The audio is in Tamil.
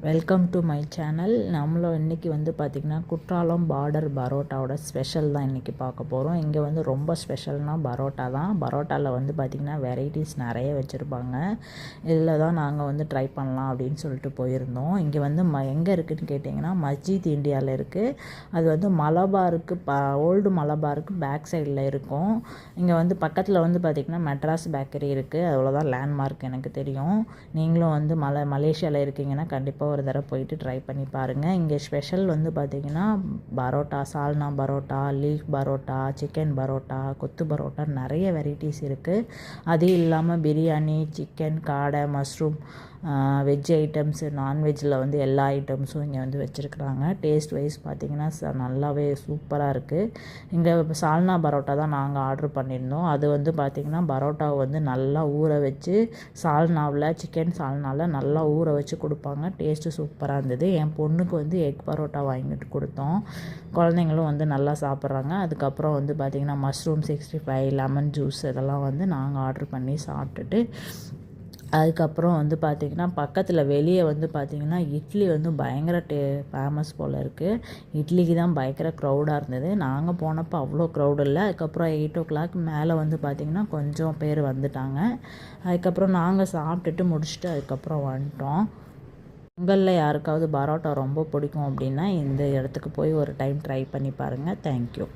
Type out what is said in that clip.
Welcome to my channel. நம்மளும் இன்றைக்கி வந்து பார்த்திங்கன்னா குற்றாலம் பார்டர் பரோட்டாவோட ஸ்பெஷல் தான் இன்றைக்கி பார்க்க போகிறோம். இங்கே வந்து ரொம்ப ஸ்பெஷல்னால் பரோட்டா தான். பரோட்டாவில் வந்து பார்த்திங்கன்னா வெரைட்டிஸ் நிறைய வச்சுருப்பாங்க. இதில் தான் நாங்கள் வந்து ட்ரை பண்ணலாம் அப்படின்னு சொல்லிட்டு போயிருந்தோம். இங்கே வந்து எங்கே இருக்குதுன்னு கேட்டிங்கன்னா மஸ்ஜித் இந்தியாவில் இருக்குது. அது வந்து மலபாருக்கு ஓல்டு மலபாருக்கு பேக் சைடில் இருக்கும். இங்கே வந்து பக்கத்தில் வந்து பார்த்திங்கன்னா மெட்ராஸ் பேக்கரி இருக்குது. அவ்வளோதான் லேண்ட்மார்க் எனக்கு தெரியும். நீங்களும் வந்து மலேசியாவில் இருக்கீங்கன்னா கண்டிப்பாக ஒரு தடவை போயிட்டு ட்ரை பண்ணி பாருங்கள். இங்கே ஸ்பெஷல் வந்து பார்த்திங்கன்னா பரோட்டா, சால்னா பரோட்டா, லீஃப் பரோட்டா, சிக்கன் பரோட்டா, கொத்து பரோட்டா நிறைய வெரைட்டிஸ் இருக்குது. அது இல்லாமல் பிரியாணி, சிக்கன், காடை, மஷ்ரூம், வெஜ் ஐட்டம்ஸு, நான்வெஜ்ஜில் வந்து எல்லா ஐட்டம்ஸும் இங்கே வந்து வச்சுருக்குறாங்க. டேஸ்ட் வைஸ் பார்த்திங்கன்னா நல்லாவே சூப்பராக இருக்குது. இங்கே சால்னா பரோட்டா தான் நாங்கள் ஆர்டர் பண்ணியிருந்தோம். அது வந்து பார்த்திங்கன்னா பரோட்டாவை வந்து நல்லா ஊற வச்சு சால்னாவில், சிக்கன் சால்னாவில் நல்லா ஊற வச்சு கொடுப்பாங்க. டேஸ்ட்டு சூப்பராக இருந்தது. என் பொண்ணுக்கு வந்து எக் பரோட்டா வாங்கிட்டு கொடுத்தோம். குழந்தைங்களும் வந்து நல்லா சாப்பிட்றாங்க. அதுக்கப்புறம் வந்து பார்த்திங்கன்னா மஷ்ரூம் 65, லெமன் ஜூஸ் இதெல்லாம் வந்து நாங்கள் ஆர்டர் பண்ணி சாப்பிட்டுட்டு அதுக்கப்புறம் வந்து பார்த்திங்கன்னா பக்கத்தில் வெளியே வந்து பார்த்திங்கன்னா இட்லி வந்து பயங்கர ஃபேமஸ் போல் இருக்குது. இட்லிக்கு தான் பயங்கர க்ரௌடாக இருந்தது. நாங்கள் போனப்போ அவ்வளோ க்ரௌட் இல்லை. அதுக்கப்புறம் 8 o'clock மேலே வந்து பார்த்திங்கன்னா கொஞ்சம் பேர் வந்துட்டாங்க. அதுக்கப்புறம் நாங்கள் சாப்பிட்டுட்டு முடிச்சுட்டு அதுக்கப்புறம் வந்துட்டோம். உங்களில் யாருக்காவது பரோட்டா ரொம்ப பிடிக்கும் அப்படின்னா இந்த இடத்துக்கு போய் ஒரு டைம் ட்ரை பண்ணி பாருங்கள். தேங்க்யூ.